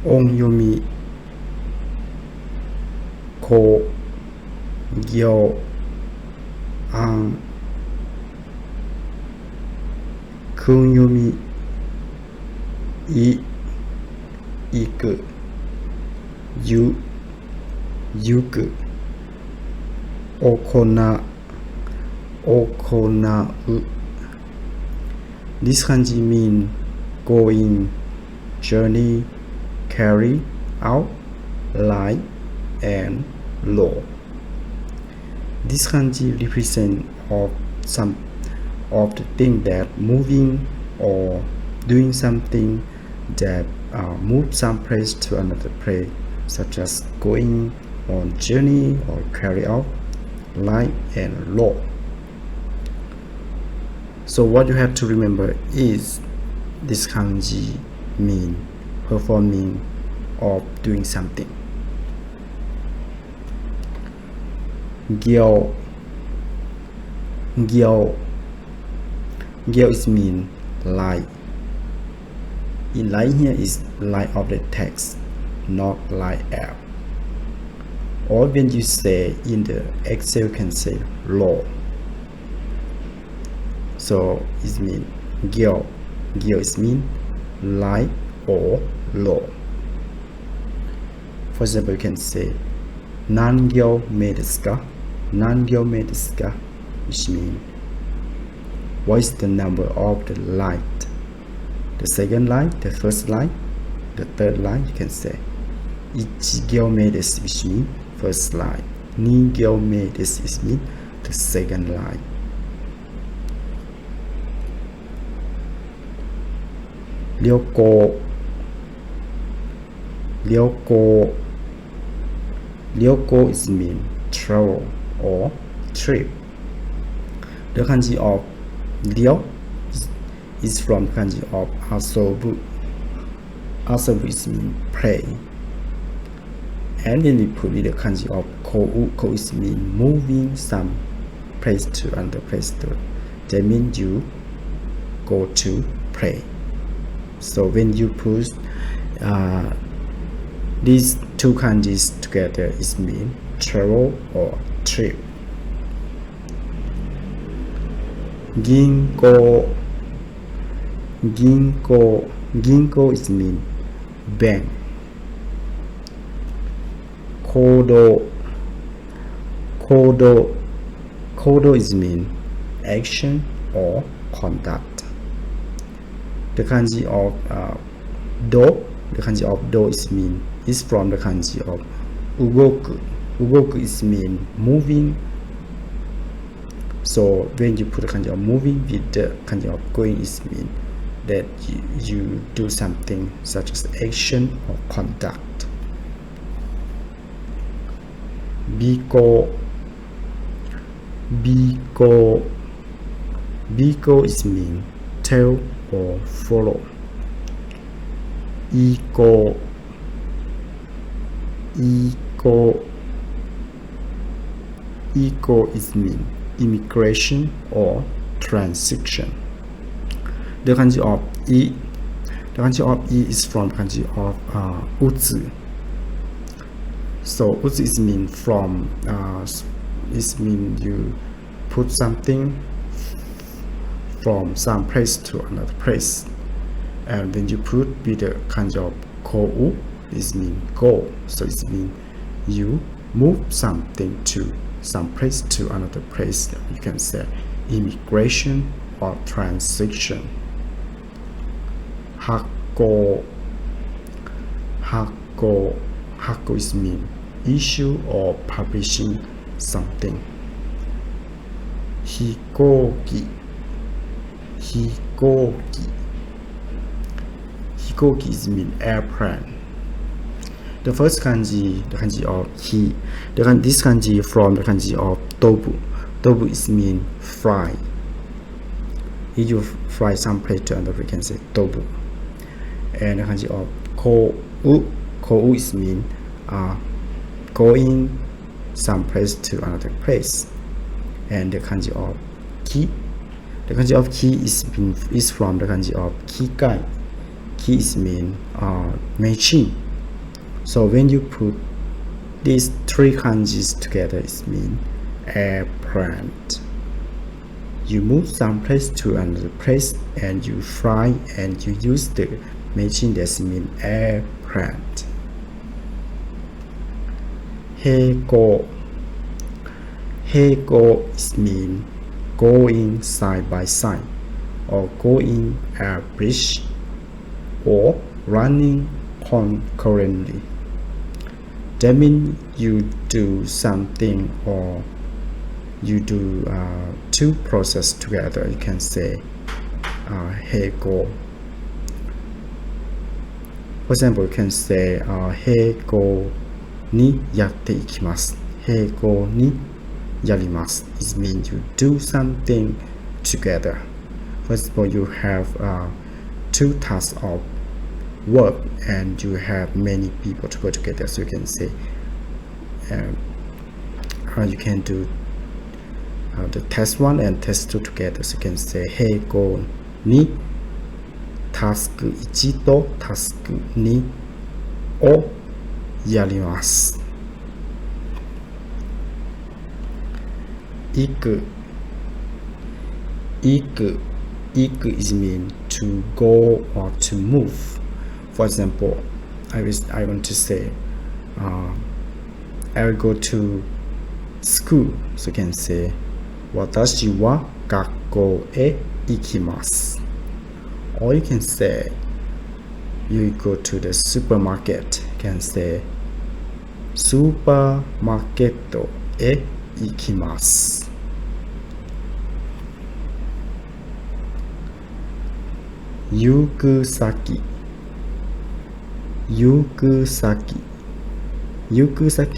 onyomi, ko, gyo, an, kunyomi, I, iku, yu, yuku, okona, okonau. This kanji mean going, journey, carry out, lie, and law. This kanji represent of some of the thing that moving or doing something that move some place to another place, such as going on journey or carry out, lie, and law. So what you have to remember is this kanji mean performing or doing something. Gyo, gyo, gyo is mean lie. In lie here is lie of the text, not lie app. Or when you say in the Excel, you can say law. So it mean gyo. Gyo is mean lie or law. For example, you can say nangyo me desu ka? Nangyo me desu ka? Which mean what is the number of the light? The second line, the first line, the third line, you can say ichigyo me desu, which mean first line. Ningyo me desu, which mean the second line. Ryoko, ryoko, ryoko is mean travel or trip. The kanji of ryo is from kanji of asobu. Asobu is mean play. And then we put the kanji of kou. Kou is mean moving some place to another place. That means you go to play. So when you put these two kanjis together, it means travel or trip. Ginko, ginko, ginko is mean bank. Kodo, kodo, kodo is mean action or conduct. The kanji of do, the kanji of do is from the kanji of ugoku. Ugoku is mean moving. So when you put the kanji of moving with the kanji of going, is mean that you do something such as action or conduct. Biko, biko, biko is mean tell or follow. Iko, iko, iko is mean immigration or transition. The kanji of I, the kanji of I is from kanji of uzu. So uzu is mean from is mean you put something from some place to another place, and then you put with the kanji of kou, is mean go. So it mean you move something to some place to another place. You can say immigration or transition. Hako, hako, hako is mean issue or publishing something. Hikoki, hikoki, hikoki is mean airplane. The first kanji, the kanji of hi, this kanji from the kanji of tobu. Tobu is mean fly. If you fly some place to another, we can say tobu. And the kanji of kou, kou is mean going some place to another place. And the kanji of ki, the kanji of ki is from the kanji of kikai. Ki is mean machine. So when you put these three kanjis together, it means airplane. You move someplace to another place and you fly and you use the machine that means airplane. Heigo. Heigo is mean going side by side or going a bridge or running concurrently. That means you do something or you do two process together. You can say heigo. For example, you can say heigo ni yatte ikimasu. Heigo ni yarimasu. It means you do something together. For example, you have two tasks of work and you have many people to go together. So you can say you can do the test 1 and test 2 together. So you can say heigo ni task 1と task 2をやります。行く is mean to go or to move. For example, I want to say I will go to school. So you can say 私は学校へ行きます。Or you can say you go to the supermarket. You can say スーパーマーケットへ行きます。行く先 行く先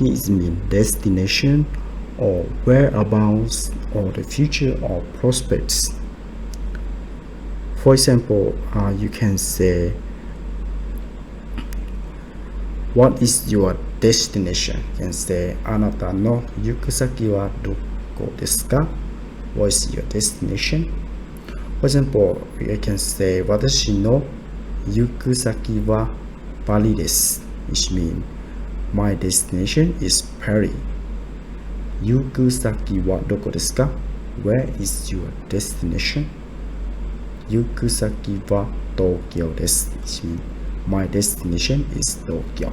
is mean destination or whereabouts or the future or prospects. For example, you can say what is your destination? You can say あなたの行く先はどこですか? What is your destination? For example, I can say 私の行く先はパリです。Which means my destination is Paris. 行く先はどこですか? Where is your destination? 行く先は東京です。Which means my destination is Tokyo.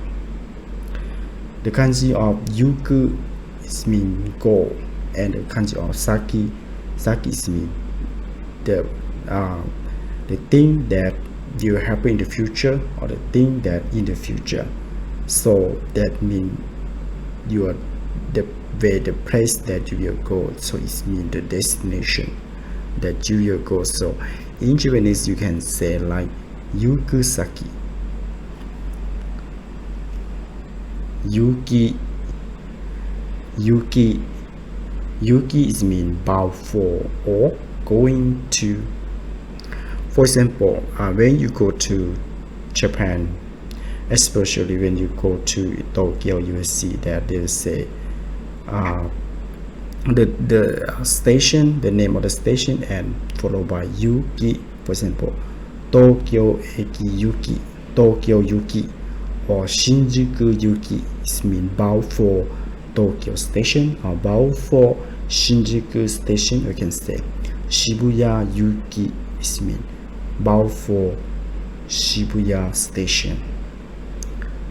The kanji of 行く is mean go, and the kanji of saki is mean the thing that will happen in the future or the thing that in the future. So that means you are the place that you will go. So it means the destination that you will go. So in Japanese you can say like 行く先 Yuki is mean bound for or going to. For example, when you go to Japan, especially when you go to Tokyo, you will see that they say the station, the name of the station, and followed by Yuki. For example, Tokyo Eki Yuki, Tokyo Yuki, or Shinjuku Yuki is mean bound for Tokyo station or bound for Shinjuku station. You can say Shibuya Yuki is mean bound for Shibuya station.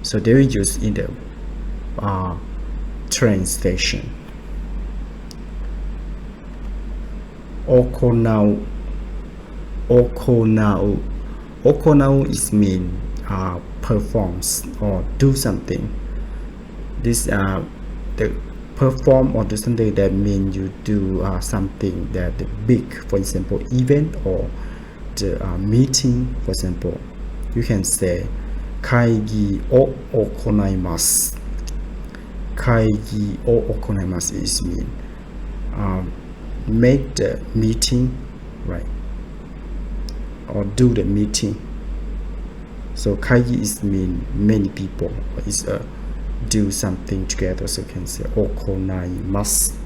So they will use in the train station. Okonau is mean performs or do something. This the perform or do something that mean you do something that big, for example event or the meeting. For example, you can say 会議を行います。会議を行います is mean make the meeting, right, or do the meeting. So 会議 is mean many people, is do something together. So you can say 行います。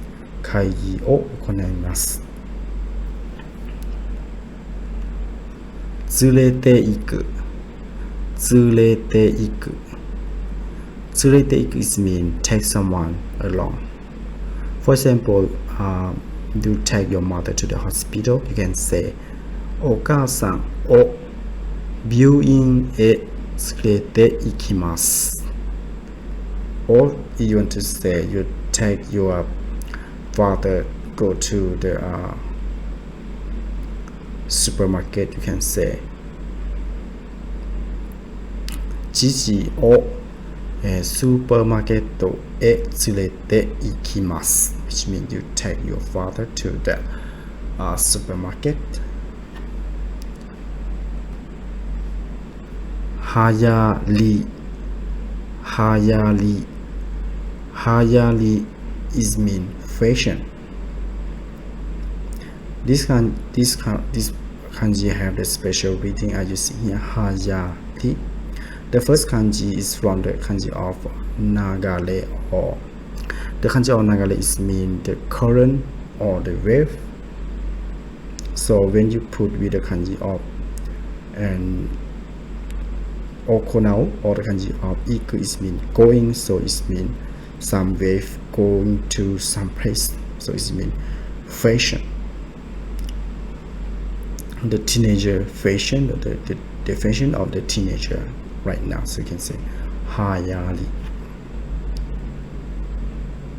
会議を行います。連れて行く。連れて行く。連れて行く is mean take someone along. For example, you take your mother to the hospital. You can say お母さんを病院へ連れて行きます。Or you want to say you take your father go to the supermarket. You can say 父をスーパーマーケットへ連れて行きます。Which means you take your father to the supermarket. 流行り流行り流行り is mean fashion. This kanji have the special reading as you see here. 流行り The first kanji is from the kanji of nagare, or the kanji of nagare is mean the current or the wave. So when you put with the kanji of and okonao or the kanji of iku is mean going, so it mean some wave going to some place, so it mean fashion. The teenager fashion, the fashion of the teenager right now, so you can say 流行り